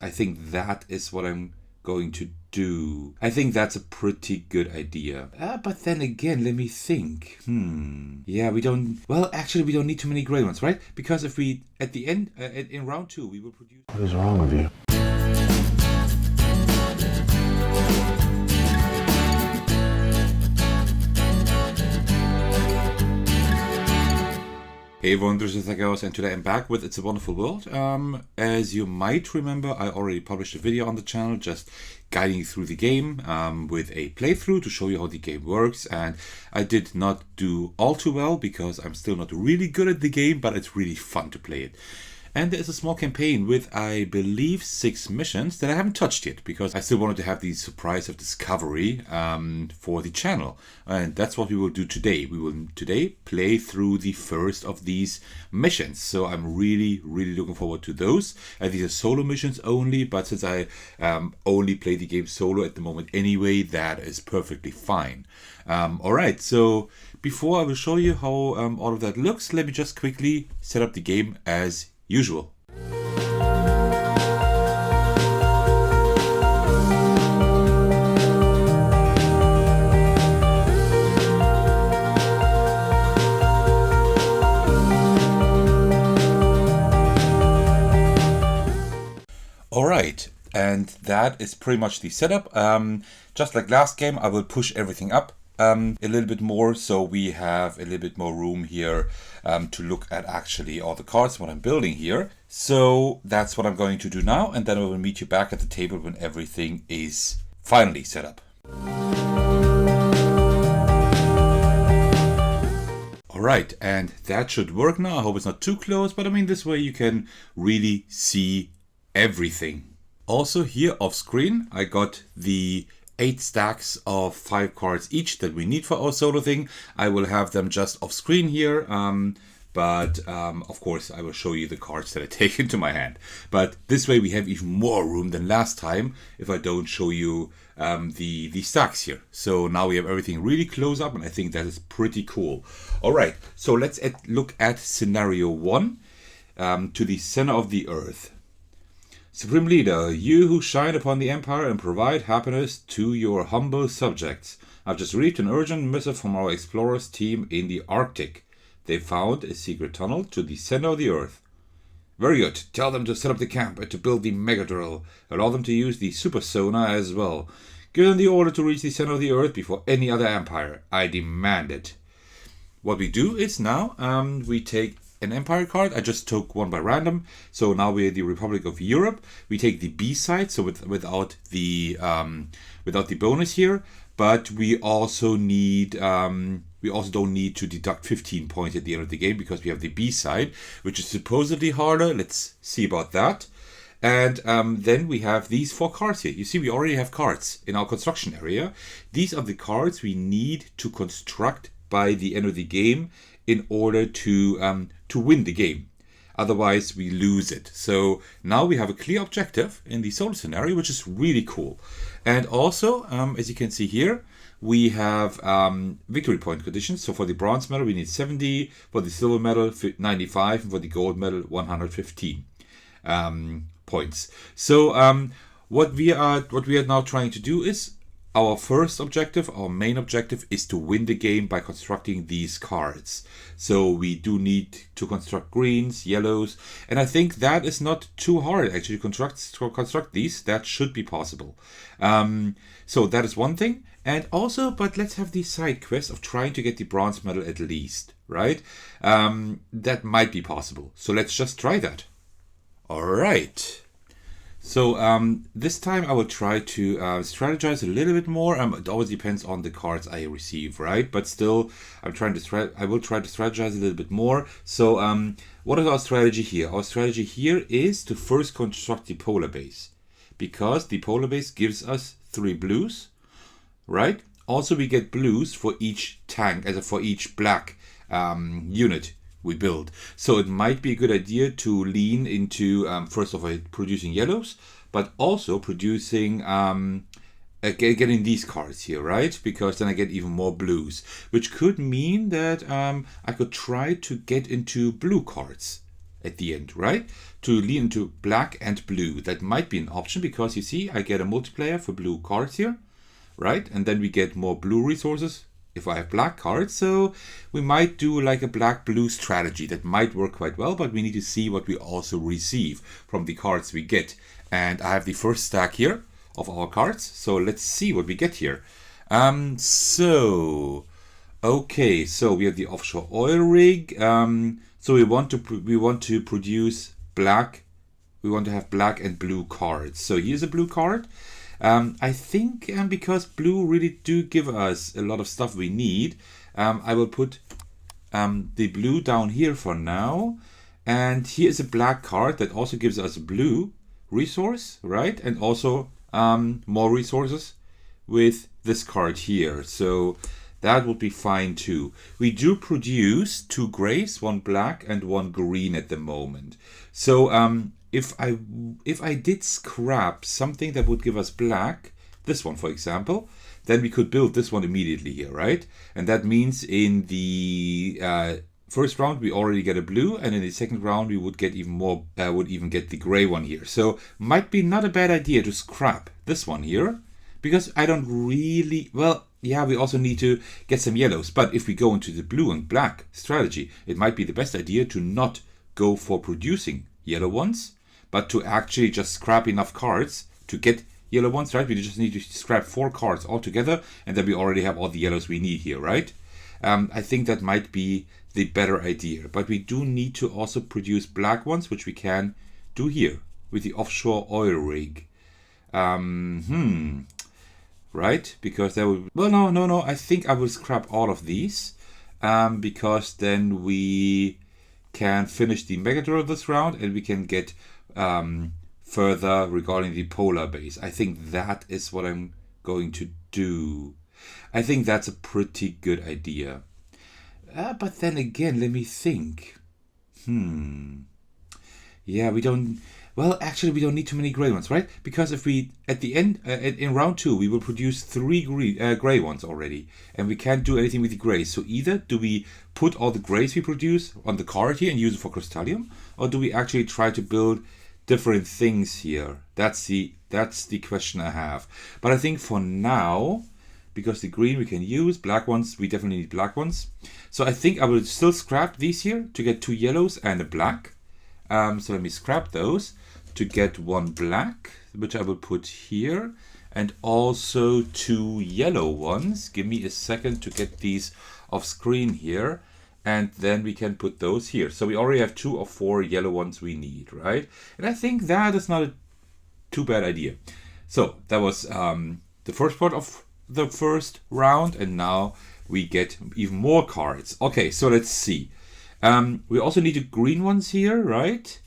I think that is what I'm going to do. I think that's a pretty good idea. But then again, let me think. Yeah, we don't. Well, actually, we don't need too many gray ones, right? Because if we, at the end, in round 2, we will produce. What is wrong with you? Hey everyone, this is Thagos, and today I'm back with It's a Wonderful World. As you might remember, I already published a video on the channel just guiding you through the game with a playthrough to show you how the game works. And I did not do all too well because I'm still not really good at the game, but it's really fun to play it. And there's a small campaign with, I believe, 6 missions that I haven't touched yet because I still wanted to have the surprise of discovery for the channel. And that's what we will do today. We will today play through the first of these missions. So I'm really, really looking forward to those. And these are solo missions only, but since I only play the game solo at the moment anyway, that is perfectly fine. Alright, so before I will show you how all of that looks, let me just quickly set up the game as usual. Alright, and that is pretty much the setup. Just like last game, I will push everything up a little bit more, so we have a little bit more room here to look at actually all the cards, what I'm building here. So that's what I'm going to do now, and then I will meet you back at the table when everything is finally set up. Alright, and that should work now. I hope it's not too close, but I mean, this way you can really see everything. Also here off screen, I got the 8 stacks of 5 cards each that we need for our solo thing. I will have them just off screen here, but of course I will show you the cards that I take into my hand. But this way we have even more room than last time if I don't show you the stacks here. So now we have everything really close up, and I think that is pretty cool. Alright, so let's look at scenario 1, to the center of the earth. Supreme Leader, you who shine upon the Empire and provide happiness to your humble subjects. I've just received an urgent missive from our explorers team in the Arctic. They found a secret tunnel to the center of the Earth. Very good. Tell them to set up the camp and to build the mega drill. Allow them to use the super sonar as well. Give them the order to reach the center of the Earth before any other empire. I demand it. What we do is now we take an empire card. I just took one by random, so now we're the Republic of Europe. We take the B side, so without the bonus here, but we also need we also don't need to deduct 15 points at the end of the game because we have the B side, which is supposedly harder. Let's see about that. And then we have these 4 cards here. You see, we already have cards in our construction area. These are the cards we need to construct by the end of the game in order to win the game. Otherwise, we lose it. So now we have a clear objective in the solo scenario, which is really cool. And also, as you can see here, we have victory point conditions. So for the bronze medal, we need 70. For the silver medal, 95. And for the gold medal, 115 points. So what we are now trying to do is, our first objective, our main objective, is to win the game by constructing these cards. So we do need to construct greens, yellows, and I think that is not too hard actually to construct these. That should be possible. So that is one thing. And also, but let's have the side quest of trying to get the bronze medal at least, right? That might be possible. So let's just try that. All right. So this time I will try to strategize a little bit more. It always depends on the cards I receive, right? But still, I will try to strategize a little bit more. So what is our strategy here? Our strategy here is to first construct the polar base, because the polar base gives us 3 blues, right? Also, we get blues for each tank, as for each black unit we build. So it might be a good idea to lean into first of all producing yellows, but also producing getting these cards here, right? Because then I get even more blues, which could mean that I could try to get into blue cards at the end, right? To lean into black and blue. That might be an option because you see I get a multiplier for blue cards here, right? And then we get more blue resources if I have black cards. So we might do like a black-blue strategy. That might work quite well, but we need to see what we also receive from the cards we get. And I have the first stack here of our cards. So let's see what we get here. Okay, so we have the offshore oil rig. So we want to produce black. We want to have black and blue cards. So here's a blue card. I think because blue really do give us a lot of stuff we need, I will put the blue down here for now. And here is a black card that also gives us a blue resource, right? And also more resources with this card here. So that would be fine too. We do produce 2 grays, 1 black and 1 green at the moment. So if I did scrap something that would give us black, this one for example, then we could build this one immediately here, right? And that means in the first round we already get a blue, and in the second round we would get even more, would even get the gray one here. So might be not a bad idea to scrap this one here, because I don't really, well, yeah, we also need to get some yellows. But if we go into the blue and black strategy, it might be the best idea to not go for producing yellow ones, but to actually just scrap enough cards to get yellow ones, right? We just need to scrap 4 cards altogether, and then we already have all the yellows we need here, right? I think that might be the better idea. But we do need to also produce black ones, which we can do here with the offshore oil rig. Right? Because that would... Well, no. I think I will scrap all of these. Because then we can finish the Mega Drill this round, and we can get further regarding the polar base. I think that is what I'm going to do. I think that's a pretty good idea. But then again, let me think. Yeah, we don't... Well, actually, we don't need too many gray ones, right? Because if we, at the end, in round 2, we will produce 3 gray ones already. And we can't do anything with the grays. So either do we put all the grays we produce on the card here and use it for Crystallium? Or do we actually try to build different things here? That's the question I have. But I think for now, because the green we can use, black ones, we definitely need black ones. So I think I will still scrap these here to get 2 yellows and a black. So let me scrap those to get 1 black, which I will put here, and also 2 yellow ones. Give me a second to get these off screen here, and then we can put those here. So we already have 2 or 4 yellow ones we need, right? And I think that is not a too bad idea. So that was the first part of the first round, and now we get even more cards. Okay, so let's see. We also need the green ones here, right?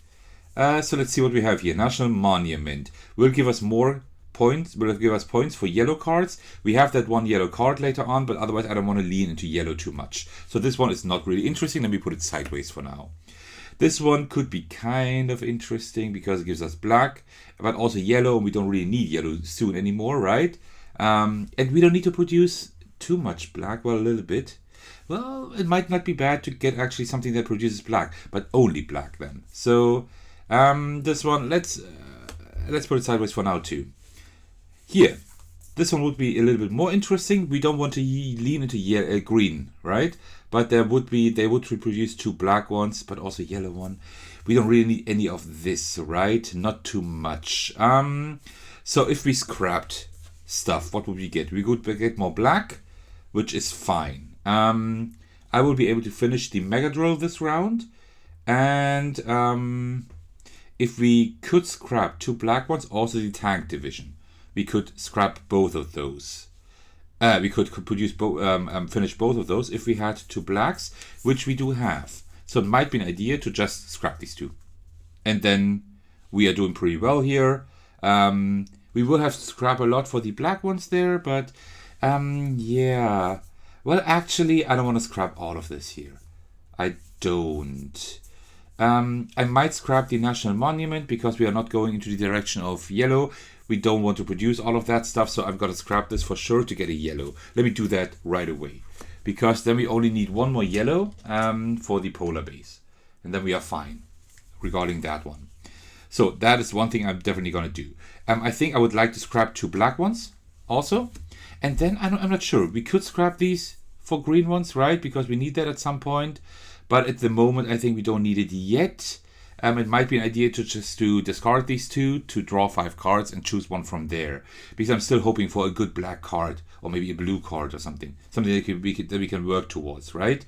So let's see what we have here. National Monument will give us more points. Will give us points for yellow cards. We have that 1 yellow card later on, but otherwise I don't want to lean into yellow too much. So this one is not really interesting. Let me put it sideways for now. This one could be kind of interesting because it gives us black, but also yellow. We don't really need yellow soon anymore, right? And we don't need to produce too much black. Well, a little bit. Well, it might not be bad to get actually something that produces black, but only black then. So this one, let's put it sideways for now too. Here, this one would be a little bit more interesting. We don't want to lean into green, right? But they would produce 2 black ones, but also yellow one. We don't really need any of this, right? Not too much. So if we scrapped stuff, what would we get? We could get more black, which is fine. I will be able to finish the Mega Drill this round, and if we could scrap 2 black ones, also the tank division, we could scrap both of those. We could produce finish both of those if we had 2 blacks, which we do have. So it might be an idea to just scrap these 2, and then we are doing pretty well here. We will have to scrap a lot for the black ones there, but yeah. Well, actually, I don't want to scrap all of this here. I don't. I might scrap the National Monument because we are not going into the direction of yellow. We don't want to produce all of that stuff, so I'm going to scrap this for sure to get a yellow. Let me do that right away, because then we only need 1 more yellow for the polar base, and then we are fine, regarding that one. So that is one thing I'm definitely going to do. I think I would like to scrap 2 black ones also. And then I'm not sure. We could scrap these for green ones, right? Because we need that at some point. But at the moment, I think we don't need it yet. It might be an idea to just to discard these 2 to draw 5 cards and choose one from there. Because I'm still hoping for a good black card or maybe a blue card or something. Something that we can work towards, right?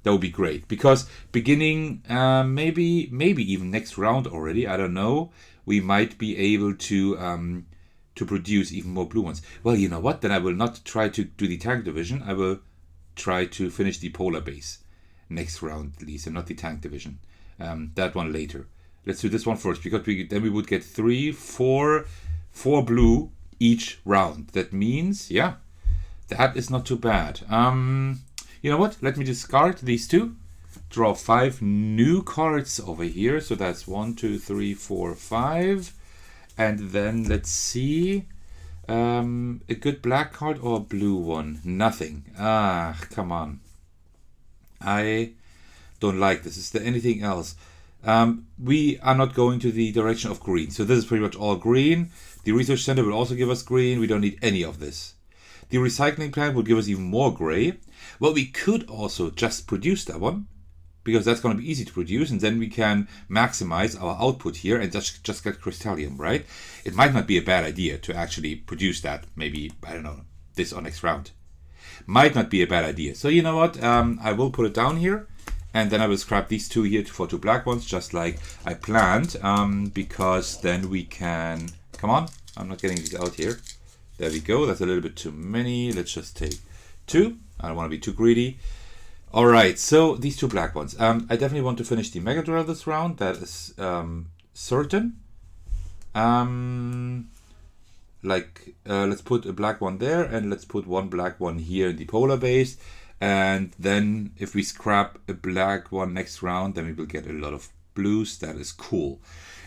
That would be great. Because beginning, maybe even next round already, I don't know, we might be able to produce even more blue ones. Well, you know what? Then I will not try to do the tank division. I will try to finish the polar base next round at least, and not the tank division. That one later. Let's do this one first, because then we would get 3, 4 blue each round. That means, yeah, that is not too bad. You know what? Let me discard these 2. Draw 5 new cards over here. So that's 1, 2, 3, 4, 5. And then let's see. A good black card or a blue one? Nothing. Ah, come on. I don't like this. Is there anything else? We are not going to the direction of green. So this is pretty much all green. The research center will also give us green. We don't need any of this. The recycling plant will give us even more gray. Well, we could also just produce that one, because that's going to be easy to produce, and then we can maximize our output here and just get crystallium, right? It might not be a bad idea to actually produce that, maybe, I don't know, this or next round. Might not be a bad idea. So you know what, I will put it down here, and then I will scrap these 2 here for 2 black ones, just like I planned, because then we can, come on, I'm not getting these out here. There we go, that's a little bit too many. Let's just take 2. I don't want to be too greedy. All right, so these 2 black ones. I definitely want to finish the Mega Drill this round. That is certain. Let's put a black one there, and let's put 1 black one here in the polar base. And then if we scrap a black one next round, then we will get a lot of blues. That is cool.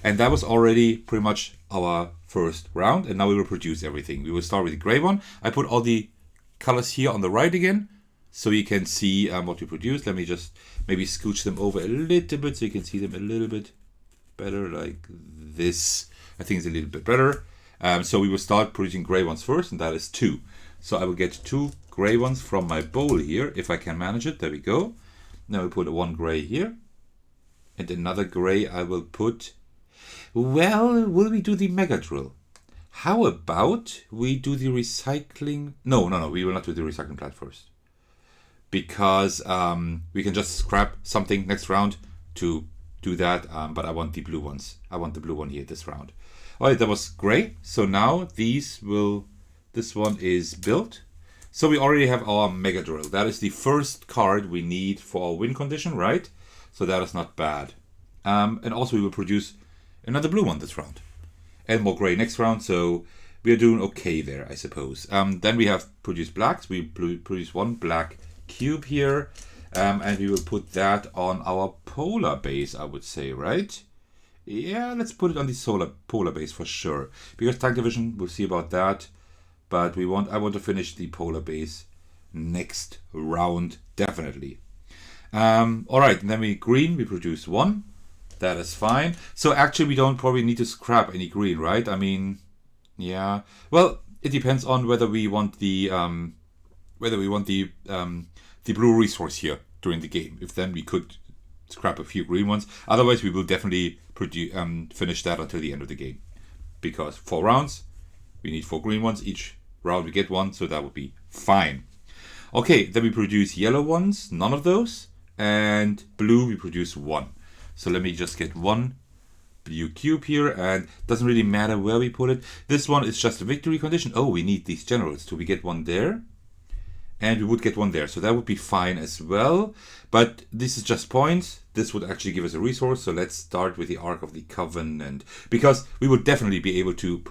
And that was already pretty much our first round. And now we will produce everything. We will start with the gray one. I put all the colors here on the right again, so you can see what we produced. Let me just maybe scooch them over a little bit so you can see them a little bit better, like this. I think it's a little bit better. So we will start producing gray ones first, and that is 2. So I will get 2 gray ones from my bowl here, if I can manage it. There we go. Now we put 1 gray here, and another gray I will put. Well, will we do the Mega Drill? How about we do the recycling? No, we will not do the recycling plant first. Because we can just scrap something next round to do that. But I want the blue ones. I want the blue one here this round. All right, that was great. So now this one is built. So we already have our Mega Drill. That is the first card we need for our win condition, right? So that is not bad. And also we will produce another blue one this round. And more gray next round, so we are doing okay there, I suppose. Then we have produced blacks. We produce 1 black cube here, and we will put that on our polar base, I would say, right? Yeah, let's put it on the polar base for sure. Because tank division, we'll see about that. But I want to finish the polar base next round, definitely. All right, and then we produce 1. That is fine. So actually we don't probably need to scrap any green, right? I mean, yeah. Well, it depends on whether we want the blue resource here during the game. If then we could scrap a few green ones. Otherwise we will definitely finish that until the end of the game. Because 4 rounds, we need 4 green ones. Each round we get 1, so that would be fine. Okay, then we produce yellow ones, none of those. And blue we produce 1. So let me just get 1 blue cube here, and doesn't really matter where we put it. This one is just a victory condition. Oh, we need these generals. So we get 1 there, and we would get 1 there. So that would be fine as well. But this is just points. This would actually give us a resource. So let's start with the Ark of the Covenant, because we would definitely be able to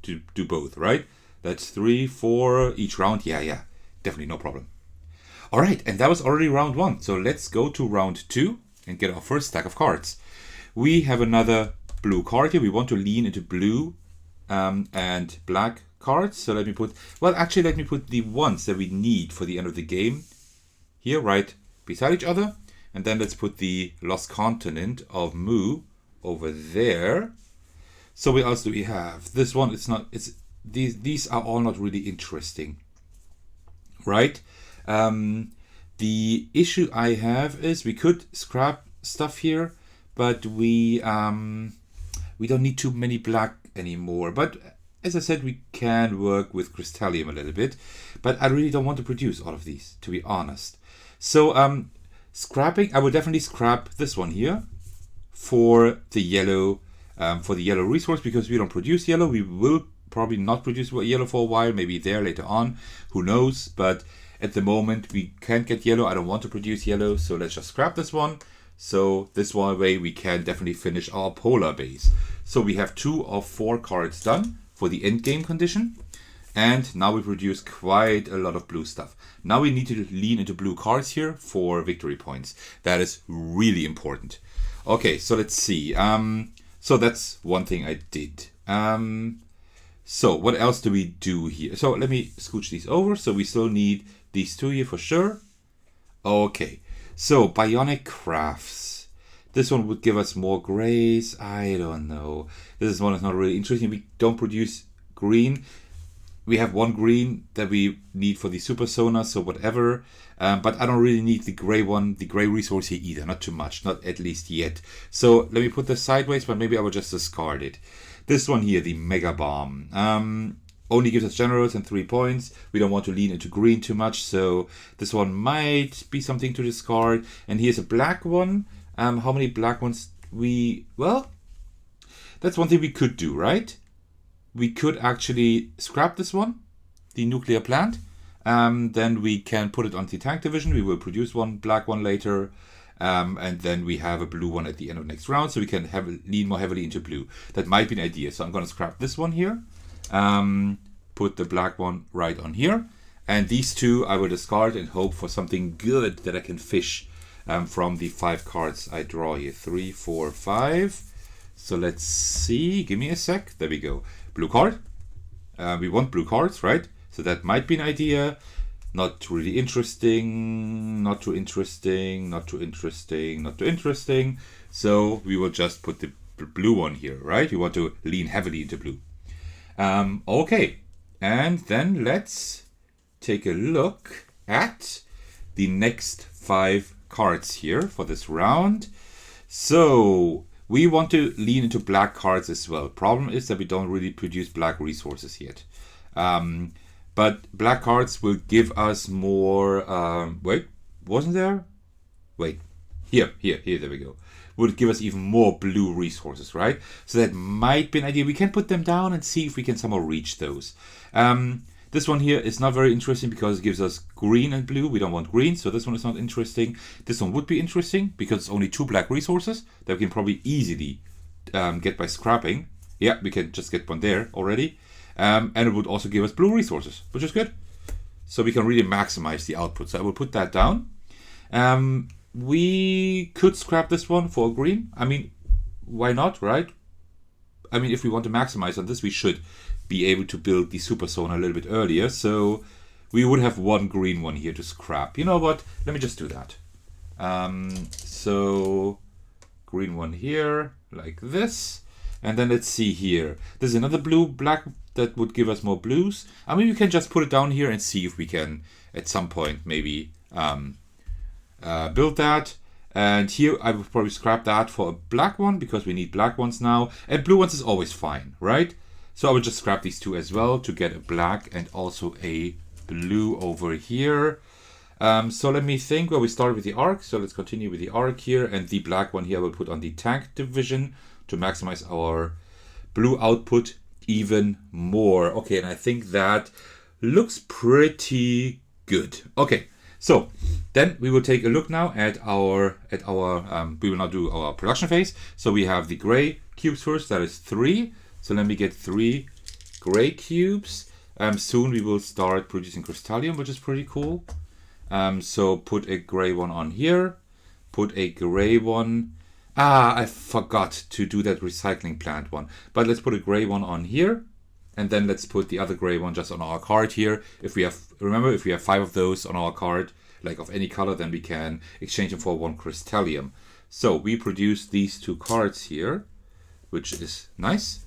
do both, right? That's 3, 4 each round. Yeah, definitely no problem. All right, and that was already round 1. So let's go to round 2. And get our first stack of cards. We have another blue card here. We want to lean into blue and black cards. So let me put the ones that we need for the end of the game here, right beside each other. And then let's put the lost continent of Mu over there. So what else do we have? This one, these are all not really interesting, right? The issue I have is we could scrap stuff here, but we don't need too many black anymore. But as I said, we can work with crystallium a little bit, but I really don't want to produce all of these, to be honest. So scrapping, I will definitely scrap this one here for the yellow resource, because we don't produce yellow. We will probably not produce yellow for a while, maybe there later on, who knows. But at the moment we can't get yellow. I don't want to produce yellow, so let's just scrap this one. So this one way we can definitely finish our polar base. So we have 2 of 4 cards done for the end game condition, and now we produce quite a lot of blue stuff. Now we need to lean into blue cards here for victory points. That is really important. Okay, so let's see. So that's one thing I did. So what else do we do here? So let me scooch these over. So we still need these 2 here for sure. Okay, so bionic crafts. This one would give us more grays. I don't know. This one is not really interesting. We don't produce green. We have 1 green that we need for the super sonar, so whatever. But I don't really need the gray one, the gray resource here either. Not too much, not at least yet. So let me put this sideways, but maybe I will just discard it. This one here, the Mega Bomb. Only gives us generals and 3 points. We don't want to lean into green too much, so this one might be something to discard. And here's a black one. How many black ones well, that's one thing we could do, right? We could actually scrap this one, the nuclear plant. Then we can put it on the tank division. We will produce 1 black one later. And then we have a blue one at the end of next round, so we can lean more heavily into blue. That might be an idea. So I'm going to scrap this one here. Put the black one right on here. And these 2 I will discard and hope for something good that I can fish from the 5 cards I draw here. 3, 4, 5. So let's see. Give me a sec. There we go. Blue card. We want blue cards, right? So that might be an idea. Not really interesting. Not too interesting. Not too interesting. Not too interesting. So we will just put the blue one here, right? We want to lean heavily into blue. Okay. And then let's take a look at the next 5 cards here for this round. So we want to lean into black cards as well. Problem is that we don't really produce black resources yet. But black cards will give us more... wait, wasn't there? Wait, here, there we go. Would give us even more blue resources, right? So that might be an idea. We can put them down and see if we can somehow reach those. This one here is not very interesting because it gives us green and blue. We don't want green, so this one is not interesting. This one would be interesting because it's only 2 black resources that we can probably easily get by scrapping. Yeah, we can just get one there already. And it would also give us blue resources, which is good. So we can really maximize the output. So I will put that down. We could scrap this one for green. I mean, why not, right? I mean, if we want to maximize on this, we should be able to build the super sonar a little bit earlier. So we would have 1 green one here to scrap. You know what? Let me just do that. So green one here, like this. And then let's see here. There's another black that would give us more blues. I mean, we can just put it down here and see if we can, at some point, maybe build that. And here I would probably scrap that for a black one because we need black ones now. And blue ones is always fine, right? So I would just scrap these 2 as well to get a black and also a blue over here. So let me think. Well, we started with the arc, so let's continue with the arc here. And the black one here I will put on the tank division to maximize our blue output even more. Okay, and I think that looks pretty good. Okay, so then we will take a look now at our we will now do our production phase. So we have the gray cubes first, that is 3. So let me get 3 gray cubes. Soon we will start producing crystallium, which is pretty cool. So put a gray one on here, put a gray one. I forgot to do that recycling plant one. But let's put a gray one on here. And then let's put the other gray one just on our card here. If we have, remember, if we have 5 of those on our card, like of any color, then we can exchange them for 1 crystallium. So we produce these 2 cards here, which is nice.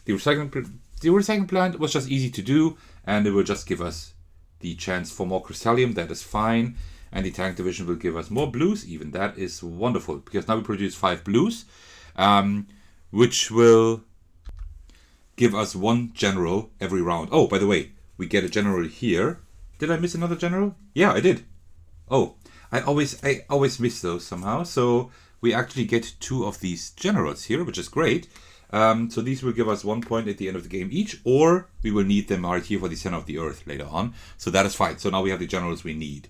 The recycling plant was just easy to do, and it will just give us the chance for more crystallium. That is fine. And the tank division will give us more blues. Even that is wonderful, because now we produce 5 blues, which will give us 1 general every round. Oh, by the way, we get a general here. Did I miss another general? Yeah, I did. Oh, I always miss those somehow. So we actually get 2 of these generals here, which is great. So these will give us 1 point at the end of the game each, or we will need them right here for the center of the earth later on. So that is fine. So now we have the generals we need.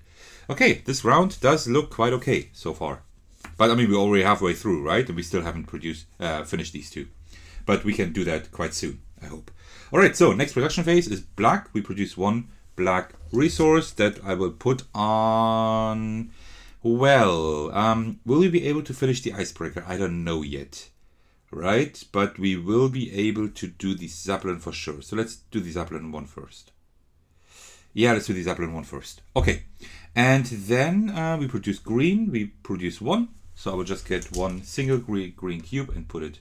Okay, this round does look quite okay so far. But I mean, we're already halfway through, right? And we still haven't finished these 2. But we can do that quite soon, I hope. All right, so next production phase is black. We produce 1 black resource that I will put on... Well, will we be able to finish the icebreaker? I don't know yet, right? But we will be able to do the Zeppelin for sure. So let's do the Zeppelin one first. Yeah, let's do the Zeppelin one first. Okay, and then we produce green. We produce 1. So I will just get 1 single green cube and put it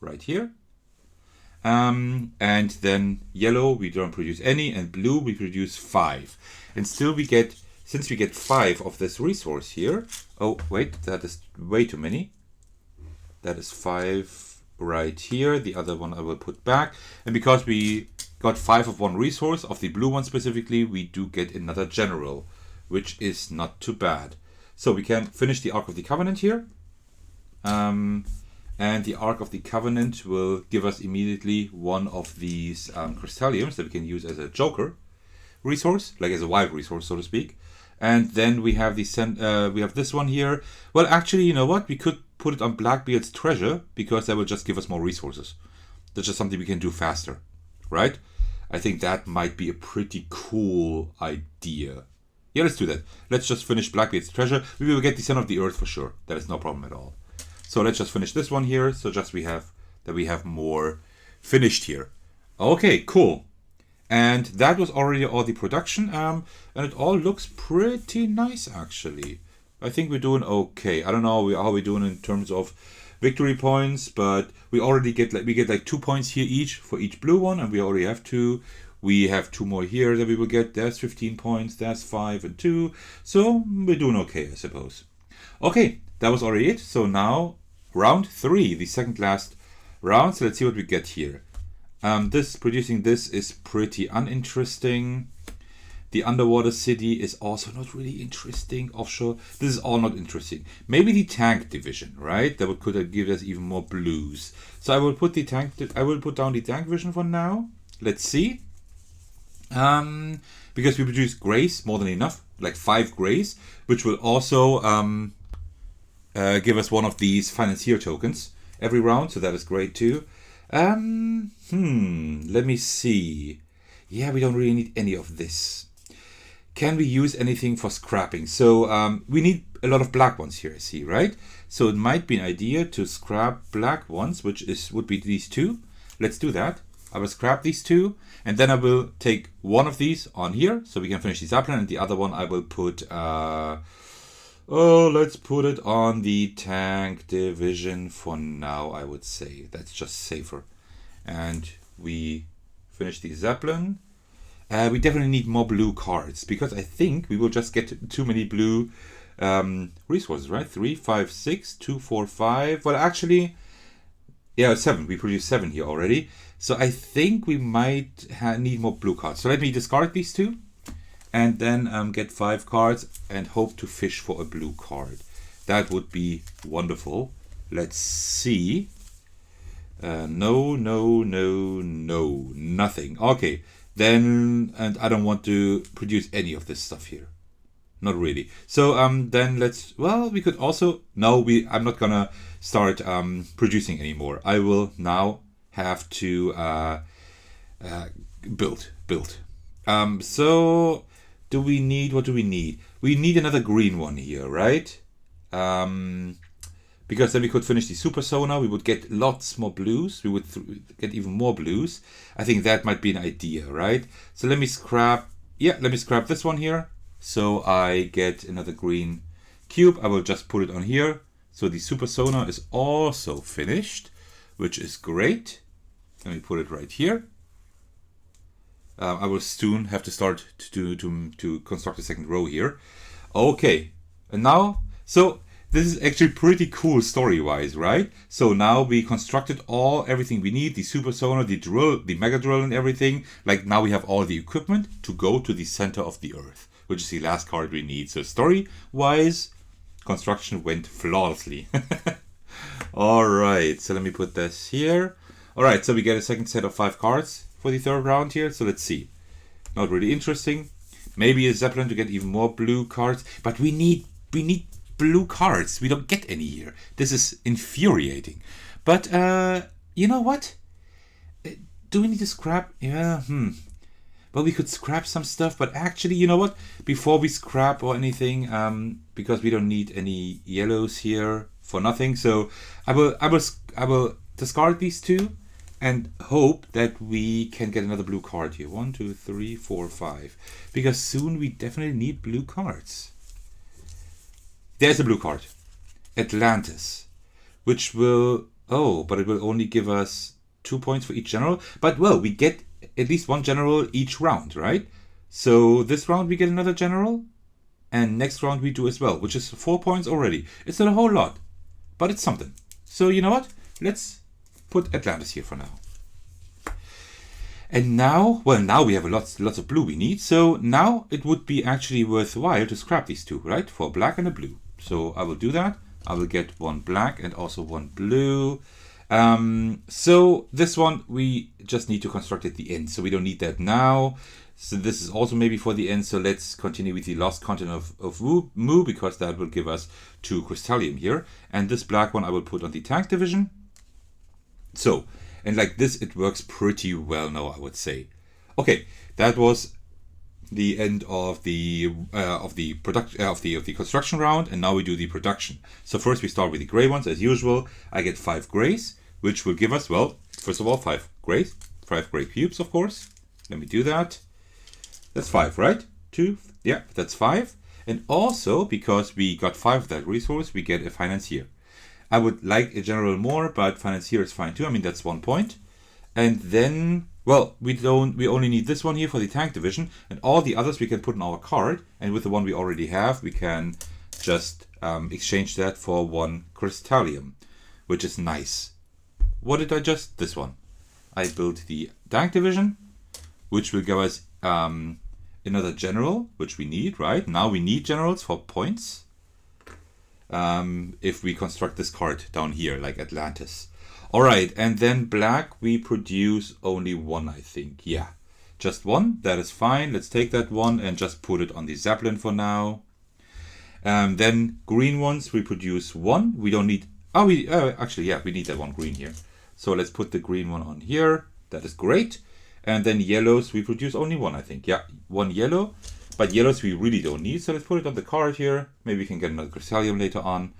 right here. And then yellow, we don't produce any, and blue, we produce 5. And still we get, since we get 5 of this resource here. Oh, wait, that is way too many. That is 5 right here. The other one I will put back. And because we got 5 of 1 resource, of the blue one specifically, we do get another general, which is not too bad. So we can finish the Ark of the Covenant here. And the Ark of the Covenant will give us immediately 1 of these crystalliums that we can use as a joker resource, like as a wild resource, so to speak. And then we have we have this one here. Well, actually, you know what? We could put it on Blackbeard's treasure, because that will just give us more resources. That's just something we can do faster, right? I think that might be a pretty cool idea. Yeah, let's do that. Let's just finish Blackbeard's treasure. We will get the center of the earth for sure. That is no problem at all. So let's just finish this one here. So just we have more finished here. Okay, cool. And that was already all the production. And it all looks pretty nice, actually. I think we're doing okay. I don't know how we're doing in terms of victory points, but we already get like 2 points here each for each blue one, and we already have 2. We have 2 more here that we will get. There's 15 points. That's 5 and 2. So we're doing okay, I suppose. Okay, that was already it. So now round 3, the second last round. So let's see what we get here. Producing this is pretty uninteresting. The underwater city is also not really interesting. Offshore, this is all not interesting. Maybe the tank division, right? That could give us even more blues. So I will put down the tank division for now. Let's see. Because we produce grays more than enough, like 5 grays, which will also give us 1 of these financier tokens every round. So that is great too. Let me see. Yeah, we don't really need any of this. Can we use anything for scrapping? So we need a lot of black ones here, I see, right? So it might be an idea to scrap black ones, which would be these 2. Let's do that. I will scrap these 2, and then I will take 1 of these on here, so we can finish the Zeppelin, and the other one I will put, let's put it on the tank division for now, I would say. That's just safer. And we finish the Zeppelin. We definitely need more blue cards, because I think we will just get too many blue resources, right? 3, 5, 6, 2, 4, 5. Well, actually, yeah, 7. We produced 7 here already. So I think we might need more blue cards. So let me discard these 2 and then get 5 cards and hope to fish for a blue card. That would be wonderful. Let's see. No, nothing. Okay, then, and I don't want to produce any of this stuff here. Not really. So then we could also, I'm not gonna start producing anymore. I will now have to build. So what do we need? We need another green one here, right? Because then we could finish the super sonar. We would get lots more blues. We would get even more blues. I think that might be an idea, right? So let me scrap this one here. So I get another green cube. I will just put it on here. So the super sonar is also finished, which is great. Let me put it right here. I will soon have to start to construct a second row here. Okay, and now, so this is actually pretty cool story-wise, right? So now we constructed everything we need, the super sonar, the drill, the mega drill and everything. Like now we have all the equipment to go to the center of the Earth, which is the last card we need. So story-wise, construction went flawlessly. All right, so let me put this here. All right, so we get a second set of 5 cards for the third round here. So let's see. Not really interesting. Maybe a Zeppelin to get even more blue cards, but we need blue cards. We don't get any here. This is infuriating. But you know what? Do we need to scrap? Yeah. Well, we could scrap some stuff, but actually, you know what? Before we scrap or anything, because we don't need any yellows here for nothing. So I will discard these 2 and hope that we can get another blue card here. 1, 2, 3, 4, 5. Because soon we definitely need blue cards. There's a blue card. Atlantis. Which will... Oh, but it will only give us 2 points for each general. But, well, we get at least 1 general each round, right? So this round we get another general. And next round we do as well, which is 4 points already. It's not a whole lot, but it's something. So, you know what? Let's put Atlantis here for now. And now, well, now we have lots of blue we need. So now it would be actually worthwhile to scrap these 2, right? For black and a blue. So I will do that. I will get 1 black and also 1 blue. So this one we just need to construct at the end. So we don't need that now. So this is also maybe for the end. So let's continue with the lost content of Mu, because that will give us 2 crystallium here. And this black one I will put on the tank division. So, and like this, it works pretty well now, I would say. Okay, that was the end of the construction round, and now we do the production. So first we start with the gray ones as usual. I get 5 grays, which will give us, well, first of all, 5 grays, 5 gray cubes, of course. Let me do that. That's 5, right? 2, yeah, that's 5. And also, because we got 5 of that resource, we get a financier. I would like a general more, but financier is fine too. I mean, that's 1 point. And then, well, we only need this one here for the tank division, and all the others we can put on our card. And with the one we already have, we can just exchange that for 1 crystallium, which is nice. What did I just? This one. I built the tank division, which will give us another general, which we need, right? Now we need generals for points. If we construct this card down here, like Atlantis. Alright, and then black, we produce only 1, I think. Yeah, just 1. That is fine. Let's take that 1 and just put it on the Zeppelin for now. Then green ones, we produce 1. We don't need... Oh, actually, yeah, we need that 1 green here. So let's put the green one on here. That is great. And then yellows, we produce only 1, I think. Yeah, 1 yellow. But yellows we really don't need, so let's put it on the card here. Maybe we can get another crystallium later on.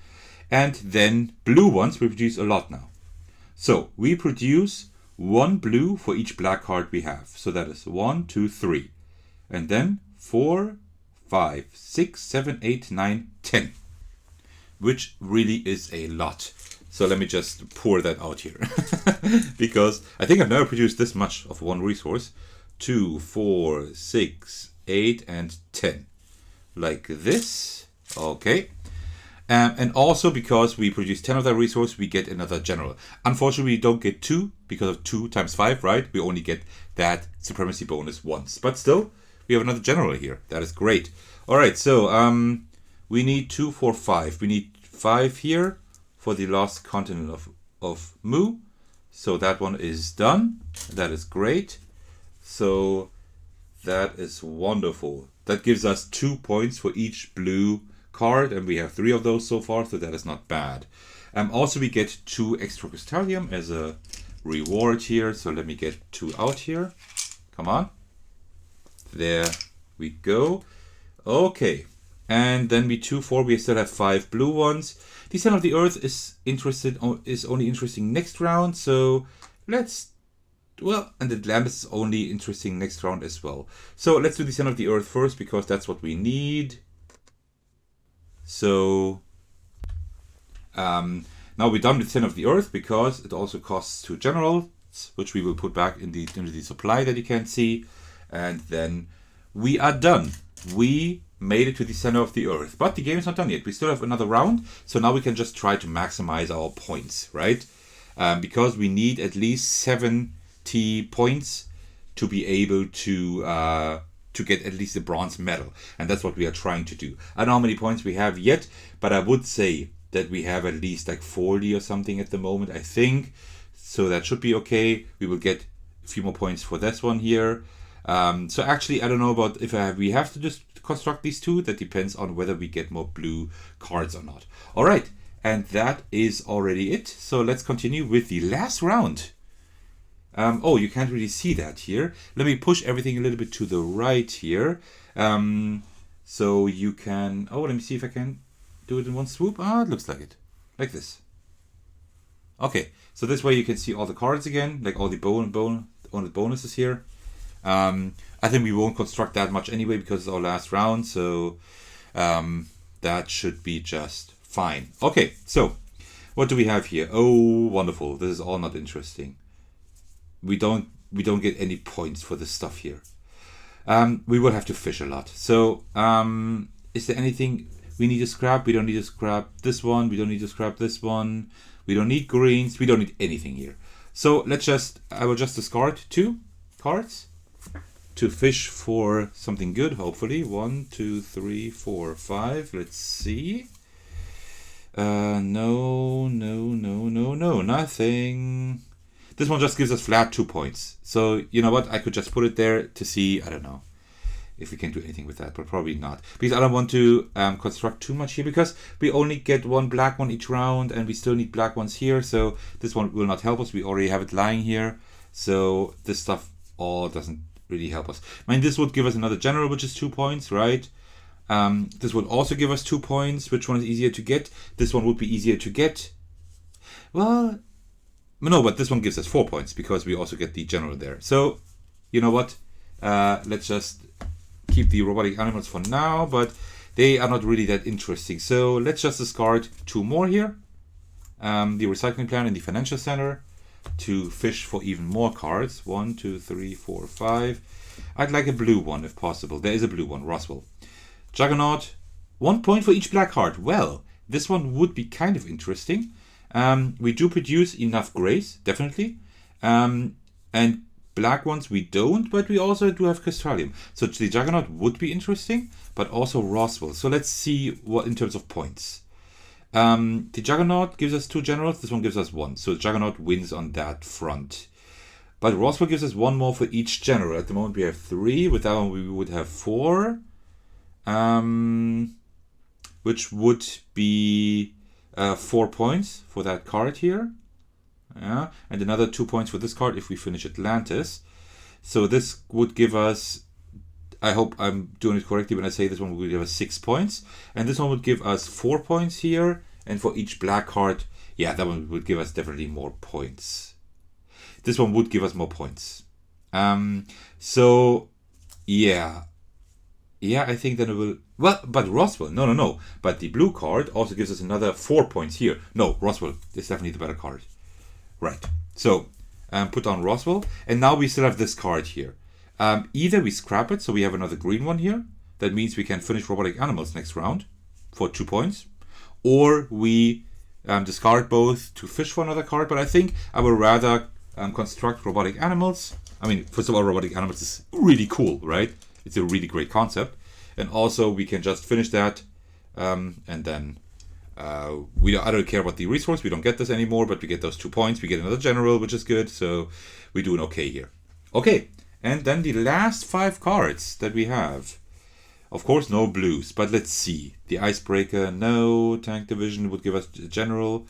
And then blue ones we produce a lot now. So we produce 1 blue for each black card we have. So that is 1, 2, 3. And then 4, 5, 6, 7, 8, 9, 10. Which really is a lot. So let me just pour that out here. Because I think I've never produced this much of 1 resource. 2, 4, 6, 8 and 10, like this. Okay, and also because we produce 10 of that resource, we get another general. Unfortunately, we don't get 2 because of 2 times 5, right? We only get that supremacy bonus once, but still we have another general here. That is great. All right, so we need 2, 4, 5. We need 5 here for the lost continent of Mu. So that one is done. That is great. So that is wonderful. That gives us 2 points for each blue card, and we have 3 of those so far, so that is not bad. Also, we get 2 extra crystallium as a reward here. So let me get 2 out here. Come on. There we go. Okay. And then we 2, 4, we still have 5 blue ones. The Center of the Earth is only interesting next round, so let's well, and Atlantis is only interesting next round as well. So let's do the center of the Earth first, because that's what we need. So now we're done with center of the Earth, because it also costs 2 generals, which we will put back into the supply that you can see. And then we are done. We made it to the center of the Earth. But the game is not done yet. We still have another round. So now we can just try to maximize our points, right? Because we need at least 70 points to be able to get at least a bronze medal. And that's what we are trying to do. I don't know how many points we have yet, but I would say that we have at least like 40 or something at the moment, I think. So that should be okay. We will get a few more points for this one here. So actually, I don't know about if we have to just construct these two. That depends on whether we get more blue cards or not. All right, and that is already it. So let's continue with the last round. Oh, you can't really see that here. Let me push everything a little bit to the right here. So you can... Oh, let me see if I can do it in one swoop. Ah, it looks like it. Like this. Okay, so this way you can see all the cards again, like all the bonuses here. I think we won't construct that much anyway because it's our last round, so that should be just fine. Okay, so what do we have here? Oh, wonderful. This is all not interesting. We don't get any points for this stuff here. We will have to fish a lot. So is there anything we need to scrap? We don't need to scrap this one. We don't need to scrap this one. We don't need greens. We don't need anything here. So I will just discard 2 cards to fish for something good, hopefully. 1, 2, 3, 4, 5. Let's see. No, nothing. This one just gives us flat 2 points. So, you know what? I could just put it there to see, I don't know, if we can do anything with that, but probably not. Because I don't want to construct too much here, because we only get 1 black one each round, and we still need black ones here. So this one will not help us. We already have it lying here. So this stuff all doesn't really help us. I mean, this would give us another general, which is 2 points, right? This would also give us 2 points. Which one is easier to get? This one would be easier to get. Well, no, but this one gives us 4 points because we also get the general there. So, you know what? Let's just keep the robotic animals for now, but they are not really that interesting. So let's just discard 2 more here. The recycling plant and the financial center to fish for even more cards. 1, 2, 3, 4, 5. I'd like a blue one if possible. There is a blue one, Roswell. Juggernaut, 1 point for each black card. Well, this one would be kind of interesting. We do produce enough grays, definitely. And black ones we don't, but we also do have Castralium. So the Juggernaut would be interesting, but also Roswell. So let's see what in terms of points. The Juggernaut gives us 2 generals. This one gives us 1. So Juggernaut wins on that front. But Roswell gives us 1 more for each general. At the moment we have 3. With that one we would have 4. Which would be 4 points for that card here. Yeah, and another 2 points for this card if we finish Atlantis. So this would give us, I hope I'm doing it correctly when I say this one would give us 6 points. And this one would give us 4 points here. And for each black card, yeah, that one would give us definitely more points. This one would give us more points. So, yeah. Yeah, I think that it will... Well, but Roswell, no. But the blue card also gives us another 4 points here. No, Roswell is definitely the better card. Right. So, put on Roswell. And now we still have this card here. Either we scrap it, so we have another green one here. That means we can finish Robotic Animals next round for 2 points. Or we discard both to fish for another card. But I think I would rather construct Robotic Animals. I mean, first of all, Robotic Animals is really cool, right? It's a really great concept. And also we can just finish that. And then I don't care about the resource. We don't get this anymore, but we get those 2 points. We get another general, which is good. So we're doing okay here. Okay. And then the last 5 cards that we have. Of course, no blues, but let's see. The Icebreaker, no. Tank Division would give us a general.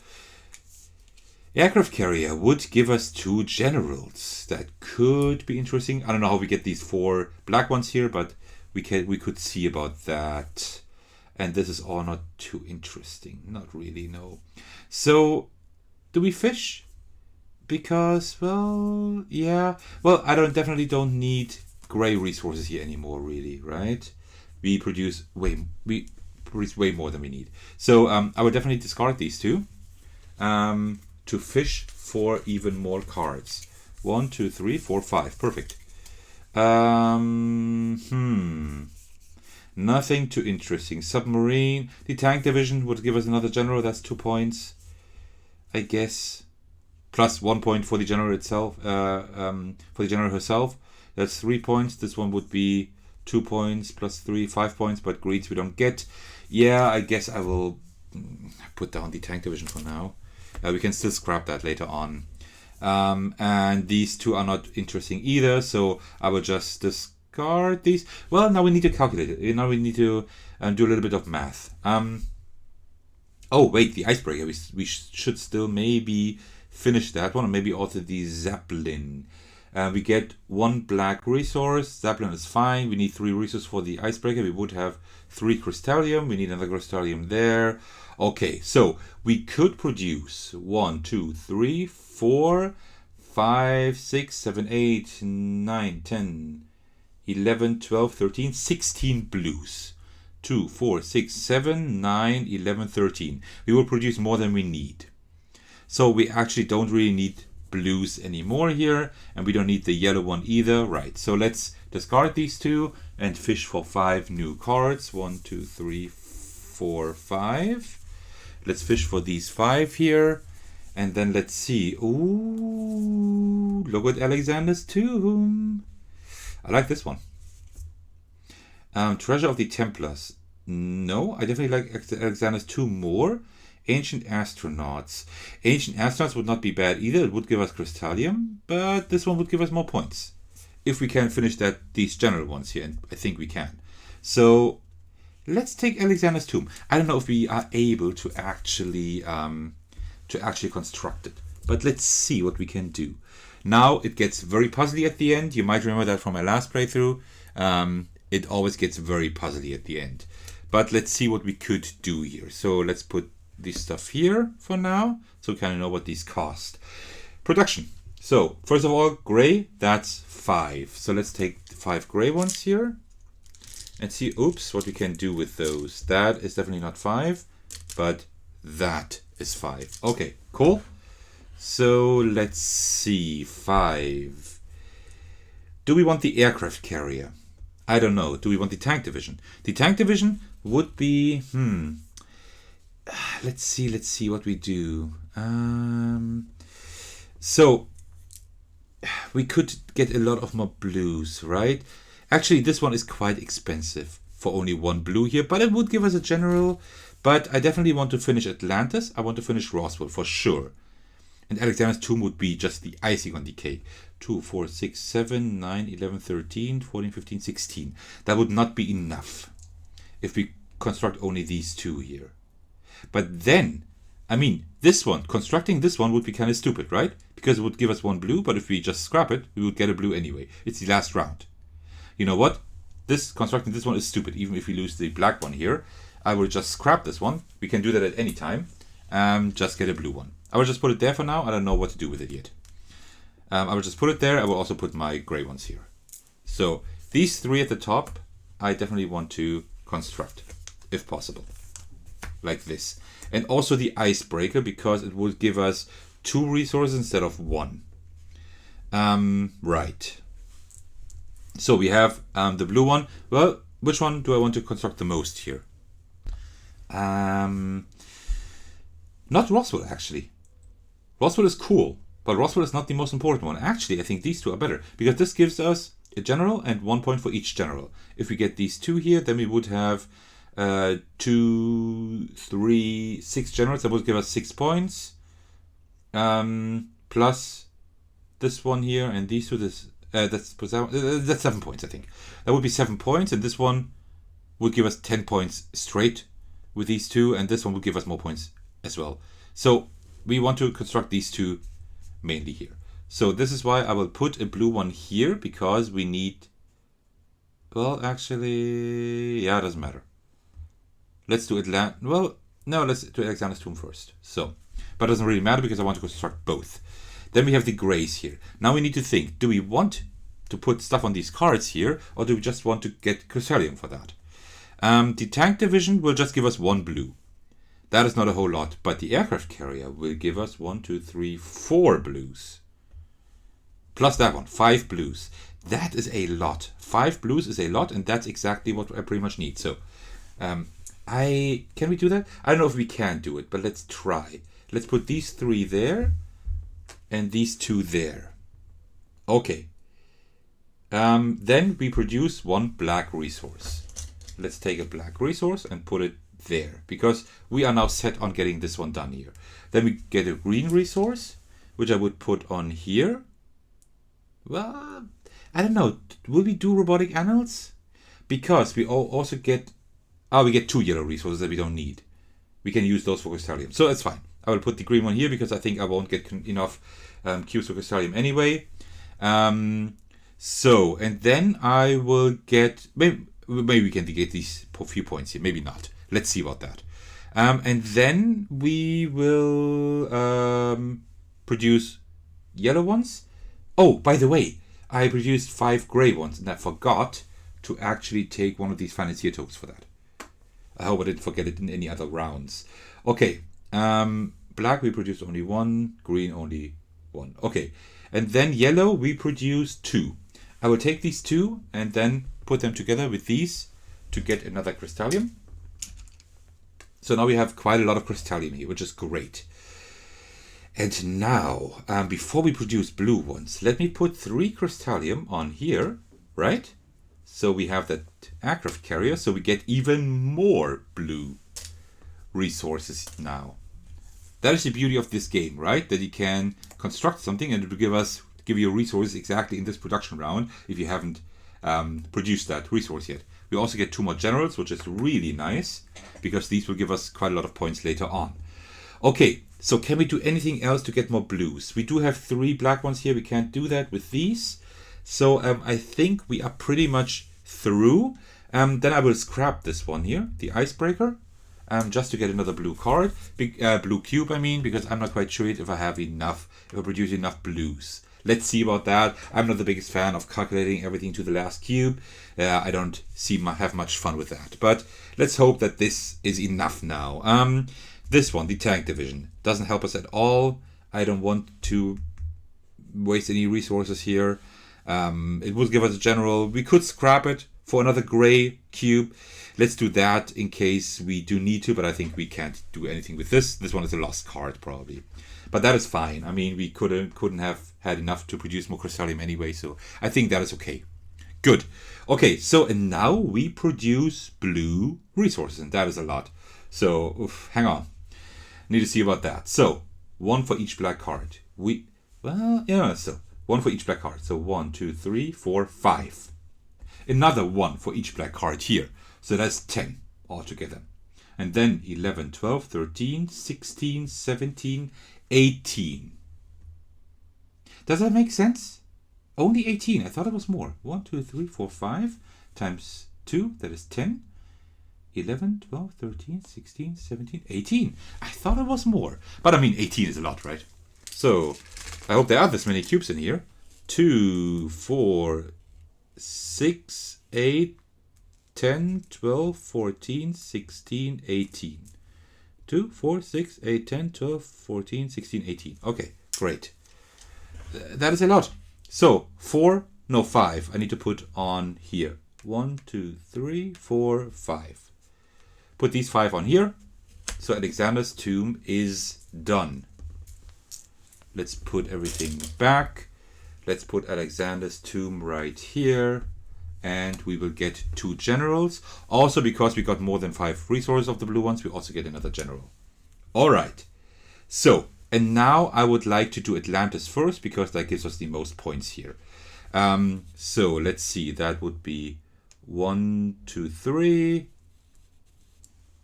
Aircraft Carrier would give us 2 generals. That could be interesting. I don't know how we get these 4 black ones here, but we could see about that. And this is all not too interesting. Not really, no. So, do we fish? because, well, yeah. Well, definitely don't need gray resources here anymore, really, right? We produce way more than we need. So I would definitely discard these two to fish for even more cards. 1, 2, 3, 4, 5. Perfect. Nothing too interesting. Submarine. The tank division would give us another general. That's 2 points, I guess. Plus 1 point for the general itself. For the general herself, that's 3 points. This one would be 2 points plus 3, 5 points. But greens we don't get. Yeah, I guess I will put down the tank division for now. We can still scrap that later on. And these two are not interesting either, so I will just discard these. Well, now we need to calculate it. Now we need to do a little bit of math. Oh, wait, the icebreaker. We should still maybe finish that one, or maybe also the Zeppelin. We get 1 black resource. Zeppelin is fine. We need 3 resources for the icebreaker. We would have 3 crystallium. We need another crystallium there. Okay, so we could produce 1, 2, 3, 4, 5, 6, 7, 8, 9, 10, 11, 12, 13, 16 blues. 2, 4, 6, 7, 9, 11, 13. We will produce more than we need. So we actually don't really need blues anymore here, and we don't need the yellow one either. Right, so let's discard these two and fish for 5 new cards. 1, 2, 3, 4, 5. Let's fish for these 5 here, and then let's see. Ooh, look at Alexander's tomb. I like this one. Treasure of the Templars. No, I definitely like Alexander's tomb more. Ancient Astronauts. Ancient Astronauts would not be bad either. It would give us crystallium, but this one would give us more points. If we can finish these general ones here, and I think we can. So let's take Alexander's tomb. I don't know if we are able to actually construct it, but let's see what we can do. Now it gets very puzzly at the end. You might remember that from my last playthrough. It always gets very puzzly at the end. But let's see what we could do here. So let's put this stuff here for now, so we kind of know what these cost. Production. So first of all, gray, that's 5. So let's take 5 gray ones here and see, oops, what we can do with those. That is definitely not 5, but that is 5. Okay, cool. So let's see, 5. Do we want the aircraft carrier? I don't know. Do we want the tank division? The tank division would be, let's see what we do. So we could get a lot of more blues, right? Actually, this one is quite expensive for only 1 blue here, but it would give us a general. But I definitely want to finish Atlantis. I want to finish Roswell for sure. And Alexander's tomb would be just the icing on the cake. 2, 4, 6, 7, 9, 11, 13, 14, 15, 16. That would not be enough if we construct only these 2 here. But then, I mean, this one, constructing this one would be kind of stupid, right? Because it would give us 1 blue, but if we just scrap it, we would get a blue anyway. It's the last round. You know what? Constructing this one is stupid, even if we lose the black one here. I will just scrap this one. We can do that at any time. Just get a blue one. I will just put it there for now. I don't know what to do with it yet. I will just put it there. I will also put my gray ones here. So these 3 at the top, I definitely want to construct, if possible. Like this. And also the icebreaker, because it will give us 2 resources instead of 1. Right. So we have the blue one. Well, which one do I want to construct the most here? Not Roswell, actually. Roswell is cool, but Roswell is not the most important one. Actually, I think these 2 are better, because this gives us a general and 1 point for each general. If we get these 2 here, then we would have 2, 3, 6 generals. That would give us 6 points. Plus this one here and these 2. That's 7 points, I think. That would be 7 points, and this one would give us 10 points straight with these 2, and this one would give us more points as well. So we want to construct these 2 mainly here. So this is why I will put a blue one here, because we need, well, actually, yeah, it doesn't matter. Let's do let's do Alexander's tomb first. So, but it doesn't really matter because I want to construct both. Then we have the grays here. Now we need to think, do we want to put stuff on these cards here, or do we just want to get Crystallium for that? The tank division will just give us 1 blue. That is not a whole lot, but the aircraft carrier will give us 1, 2, 3, 4 blues. Plus that one, 5 blues. That is a lot. 5 blues is a lot, and that's exactly what I pretty much need. So, can we do that? I don't know if we can do it, but let's try. Let's put these 3 there, and these 2 there. Okay. Then we produce 1 black resource. Let's take a black resource and put it there, because we are now set on getting this one done here. Then we get a green resource, which I would put on here. Well, I don't know. Will we do robotic animals? Because we also get... we get 2 yellow resources that we don't need. We can use those for Crystallium. So that's fine. I will put the green one here because I think I won't get enough cubes for Crystallium anyway. So, and then I will get... Maybe we can get these few points here. Maybe not. Let's see about that. And then we will produce yellow ones. Oh, by the way, I produced 5 gray ones, and I forgot to actually take one of these financier tokens for that. I hope I didn't forget it in any other rounds. Okay, black we produced only 1, green only 1. Okay, and then yellow we produced 2. I will take these 2 and then put them together with these to get another Crystallium. So now we have quite a lot of Crystallium here, which is great. And now, before we produce blue ones, let me put 3 Crystallium on here, right? So we have that aircraft carrier, so we get even more blue resources now. That is the beauty of this game, right? That you can construct something and it will give you resources exactly in this production round if you haven't produced that resource yet. We also get 2 more generals, which is really nice because these will give us quite a lot of points later on. Okay, so can we do anything else to get more blues? We do have 3 black ones here. We can't do that with these. So I think we are pretty much through. Then I will scrap this one here, the icebreaker, just to get another blue card, blue cube I mean, because I'm not quite sure if I have enough, if I produce enough blues. Let's see about that. I'm not the biggest fan of calculating everything to the last cube. I don't have much fun with that. But let's hope that this is enough now. This one, the tank division, doesn't help us at all. I don't want to waste any resources here. It would give us a general. We could scrap it for another gray cube. Let's do that in case we do need to, but I think we can't do anything with this. This one is a lost card probably. But that is fine. I mean, we couldn't have had enough to produce more Crystallium anyway, so I think that is okay. Good. Okay, so and now we produce blue resources, and that is a lot. So, hang on. Need to see about that. So, 1 for each black card. So 1 for each black card. So 1, 2, 3, 4, 5. Another 1 for each black card here. So that's 10 altogether. And then 11, 12, 13, 16, 17, 18. Does that make sense? Only 18. I thought it was more. 1, 2, 3, 4, 5 times 2. That is 10. 11, 12, 13, 16, 17, 18. I thought it was more. But I mean, 18 is a lot, right? So, I hope there are this many cubes in here. 2, 4, 6, 8, 10, 12, 14, 16, 18. 2, 4, 6, 8, 10, 12, 14, 16, 18. Okay, great. That is a lot. So, 5. I need to put on here. 1, 2, 3, 4, 5. Put these 5 on here. So Alexander's tomb is done. Let's put everything back. Let's put Alexander's tomb right here. And we will get 2 generals. Also, because we got more than 5 resources of the blue ones, we also get another general. Alright. So, and now I would like to do Atlantis first, because that gives us the most points here. So, let's see. That would be 1, 2, 3,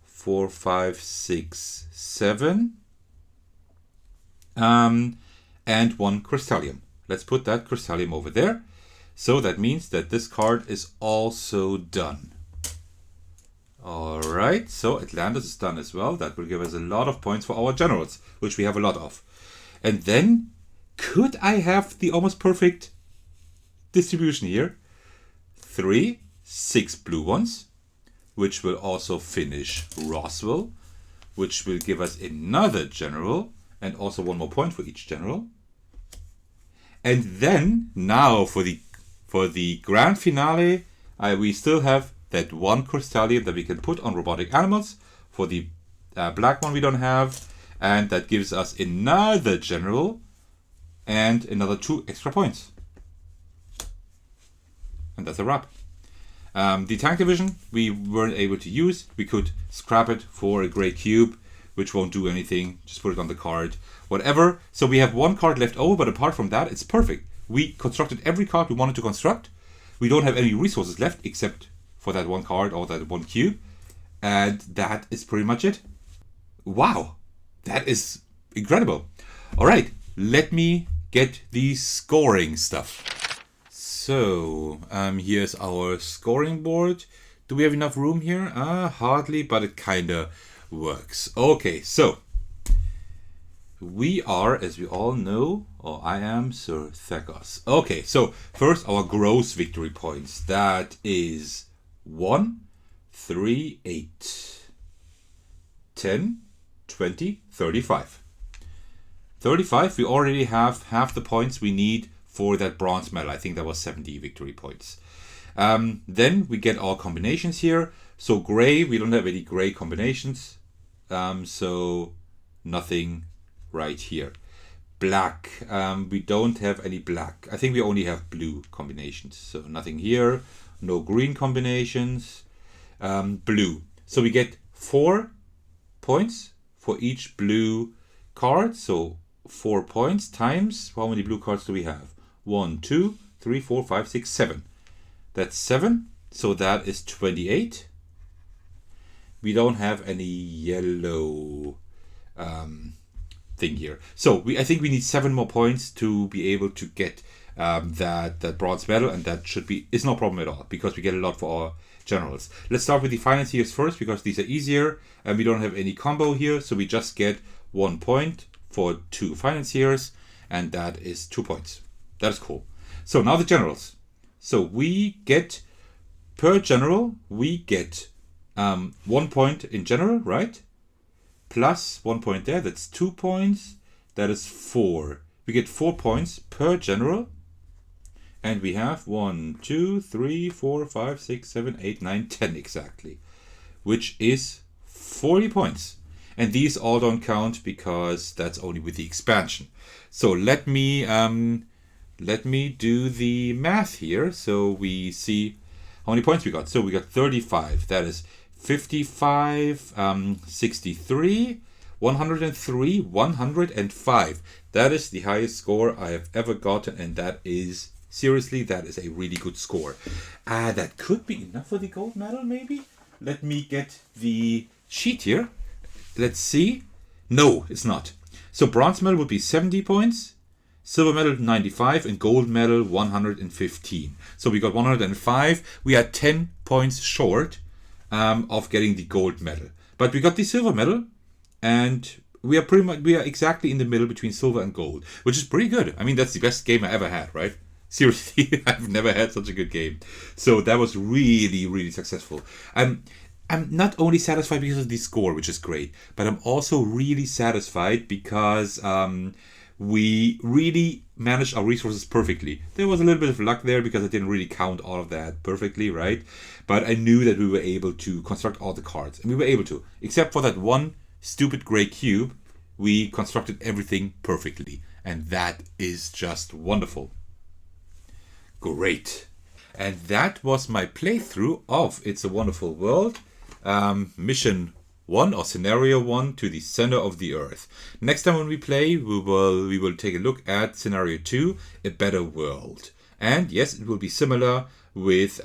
4, 5, 6, 7. And 1 Crystallium. Let's put that Crystallium over there. So that means that this card is also done. Alright, so Atlantis is done as well. That will give us a lot of points for our generals, which we have a lot of. And then could I have the almost perfect distribution here? 3, 6 blue ones, which will also finish Roswell, which will give us another general, and also one more point for each general. And then, now for the grand finale, we still have that one Crystallium that we can put on robotic animals. For the black one we don't have, and that gives us another general and another 2 extra points. And that's a wrap. The tank division we weren't able to use. We could scrap it for a gray cube, which won't do anything. Just put it on the card, whatever. So we have one card left over, but apart from that, it's perfect. We constructed every card we wanted to construct. We don't have any resources left except for that one card or that one cube. And that is pretty much it. Wow, that is incredible. All right, let me get the scoring stuff. So, here's our scoring board. Do we have enough room here? Hardly, but it kinda works. Okay, so we are, as we all know, or I am, Sir Thagos. Okay, so first our gross victory points. That is 1, 3, 8, 10, 20, 35. 35, we already have half the points we need for that bronze medal. I think that was 70 victory points. Then we get our combinations here. So gray, we don't have any gray combinations. So nothing right here. Black, we don't have any black. I think we only have blue combinations. So nothing here. No green combinations. Blue. So we get 4 points for each blue card. So 4 points times, how many blue cards do we have? 1, 2, 3, 4, 5, 6, 7. That's 7. So that is 28. We don't have any yellow thing here. So I think we need 7 more points to be able to get that bronze medal, and that is no problem at all because we get a lot for our generals. Let's start with the financiers first because these are easier and we don't have any combo here, so we just get 1 point for 2 financiers, and that is 2 points. That is cool. So now the generals. So we get per general, we get 1 point in general, right? Plus 1 point there, that's 2 points. That is 4. We get 4 points per general. And we have 1, 2, 3, 4, 5, 6, 7, 8, 9, 10 exactly. Which is 40 points. And these all don't count because that's only with the expansion. So let me do the math here. So we see how many points we got. So we got 35. That is 55, 63, 103, 105. That is the highest score I have ever gotten, and that is, seriously, that is a really good score. That could be enough for the gold medal, maybe? Let me get the sheet here. Let's see. No, it's not. So bronze medal would be 70 points, silver medal 95, and gold medal 115. So we got 105. We are 10 points short of getting the gold medal. But we got the silver medal, and we are exactly in the middle between silver and gold, which is pretty good. I mean, that's the best game I ever had, right? Seriously, I've never had such a good game. So that was really, really successful. I'm not only satisfied because of the score, which is great, but I'm also really satisfied because we really managed our resources perfectly. There was a little bit of luck there because I didn't really count all of that perfectly, right? But I knew that we were able to construct all the cards, and we were able to. Except for that one stupid gray cube, we constructed everything perfectly. And that is just wonderful. Great. And that was my playthrough of It's a Wonderful World. Mission 1 or Scenario 1 to the center of the Earth. Next time when we play, we will take a look at Scenario 2, A Better World. And yes, it will be similar with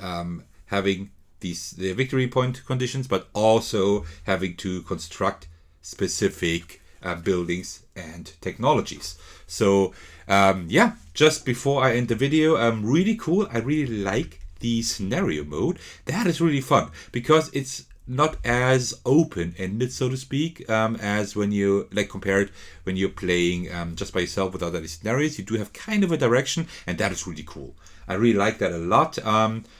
having the victory point conditions, but also having to construct specific buildings and technologies. So yeah, just before I end the video, really cool. I really like the scenario mode. That is really fun because it's not as open-ended, so to speak, as when you compared when you're playing just by yourself without any scenarios. You do have kind of a direction, and that is really cool. I really like that a lot.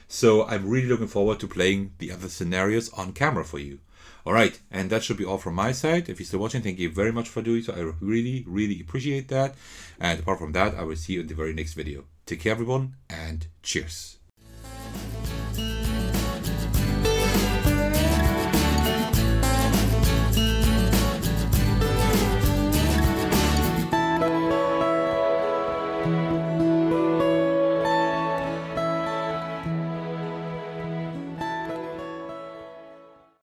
So I'm really looking forward to playing the other scenarios on camera for you. All right, and that should be all from my side. If you're still watching, thank you very much for doing so. I really, really appreciate that. And apart from that, I will see you in the very next video. Take care, everyone, and cheers.